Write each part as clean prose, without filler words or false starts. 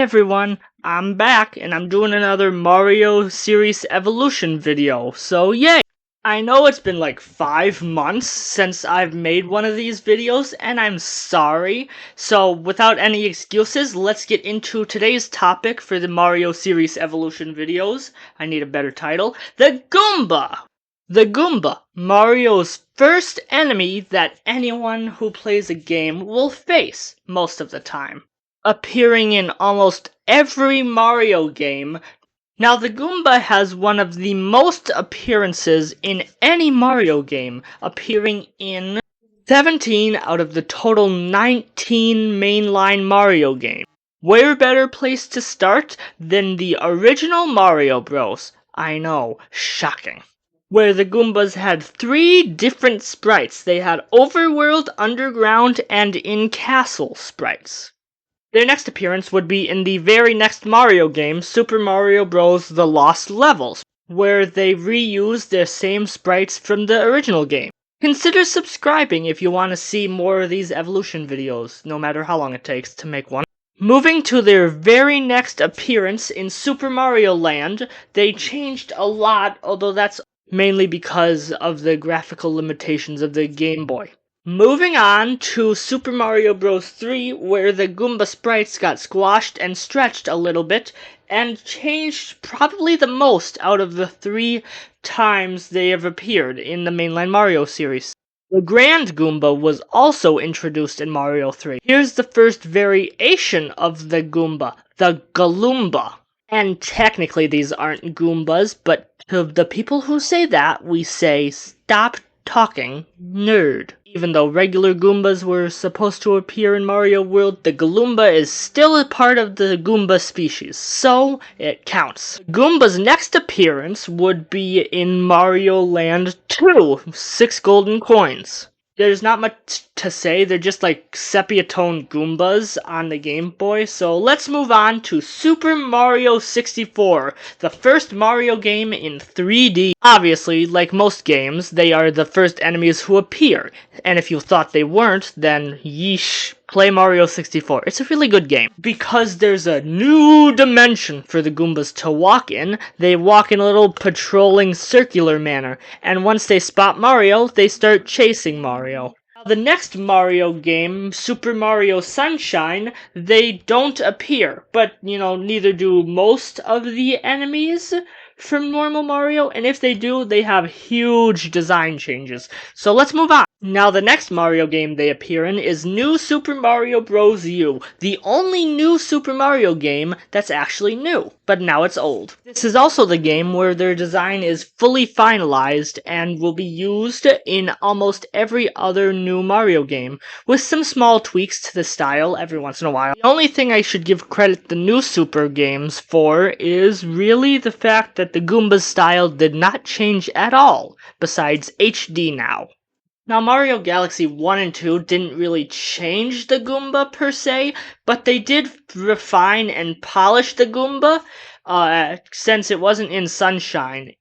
everyone, I'm back and I'm doing another Mario series evolution video, so yay! I know it's been like 5 months since I've made one of these videos and I'm sorry, so without any excuses, let's get into today's topic for the Mario series evolution videos. I need a better title. The Goomba! The Goomba, Mario's first enemy that anyone who plays a game will face most of the time, appearing in almost every Mario game. Now, the Goomba has one of the most appearances in any Mario game, appearing in 17 out of the total 19 mainline Mario games. Where better place to start than the original Mario Bros? I know, shocking. Where the Goombas had 3 different sprites. They had overworld, underground, and in-castle sprites. Their next appearance would be in the very next Mario game, Super Mario Bros. The Lost Levels, where they reused their same sprites from the original game. Consider subscribing if you want to see more of these evolution videos, no matter how long it takes to make one. Moving to their very next appearance in Super Mario Land, they changed a lot, although that's mainly because of the graphical limitations of the Game Boy. Moving on to Super Mario Bros. 3, where the Goomba sprites got squashed and stretched a little bit, and changed probably the most out of the 3 times they have appeared in the mainline Mario series. The Grand Goomba was also introduced in Mario 3. Here's the first variation of the Goomba, the Galoomba. And technically these aren't Goombas, but to the people who say that, we say, stop talking, nerd. Even though regular Goombas were supposed to appear in Mario World, the Galoomba is still a part of the Goomba species, so it counts. Goomba's next appearance would be in Mario Land 2, 6 golden coins. There's not much to say, they're just like sepia-toned Goombas on the Game Boy, so let's move on to Super Mario 64, the first Mario game in 3D. Obviously, like most games, they are the first enemies who appear, and if you thought they weren't, then yeesh. Play Mario 64. It's a really good game. Because there's a new dimension for the Goombas to walk in, they walk in a little patrolling circular manner, and once they spot Mario, they start chasing Mario. Now, the next Mario game, Super Mario Sunshine, they don't appear, but, neither do most of the enemies from normal Mario, and if they do, they have huge design changes. So let's move on. Now, the next Mario game they appear in is New Super Mario Bros. U, the only new Super Mario game that's actually new, but now it's old. This is also the game where their design is fully finalized and will be used in almost every other new Mario game, with some small tweaks to the style every once in a while. The only thing I should give credit the new Super games for is really the fact that the Goomba's style did not change at all, besides HD now. Now, Mario Galaxy 1 and 2 didn't really change the Goomba per se, but they did refine and polish the Goomba, since it wasn't in Sunshine.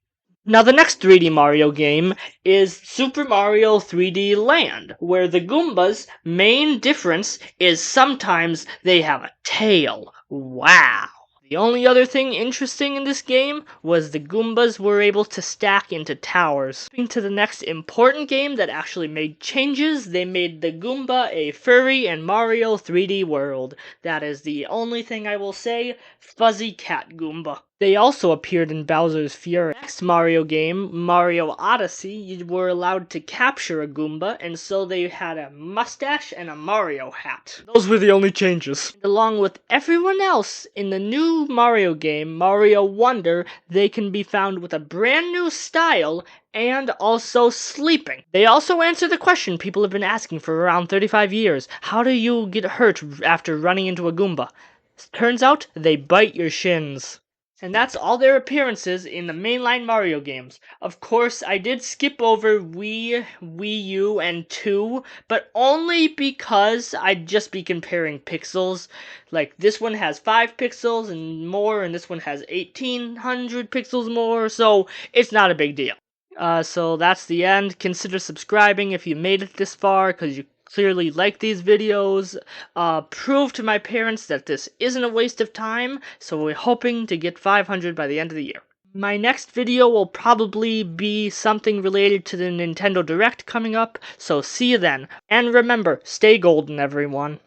Now, the next 3D Mario game is Super Mario 3D Land, where the Goomba's main difference is sometimes they have a tail. Wow! The only other thing interesting in this game was the Goombas were able to stack into towers. Moving to the next important game that actually made changes, they made the Goomba a furry in Mario 3D World. That is the only thing I will say. Fuzzy Cat Goomba. They also appeared in Bowser's Fury. Next Mario game, Mario Odyssey, you were allowed to capture a Goomba, and so they had a mustache and a Mario hat. Those were the only changes. And along with everyone else in the new Mario game, Mario Wonder, they can be found with a brand new style and also sleeping. They also answer the question people have been asking for around 35 years. How do you get hurt after running into a Goomba? Turns out, they bite your shins. And that's all their appearances in the mainline Mario games. Of course, I did skip over Wii, Wii U, and 2, but only because I'd just be comparing pixels. Like, this one has 5 pixels and more, and this one has 1800 pixels more, so it's not a big deal. So that's the end. Consider subscribing if you made it this far, because you clearly like these videos, prove to my parents that this isn't a waste of time, so we're hoping to get 500 by the end of the year. My next video will probably be something related to the Nintendo Direct coming up, so see you then. And remember, stay golden, everyone.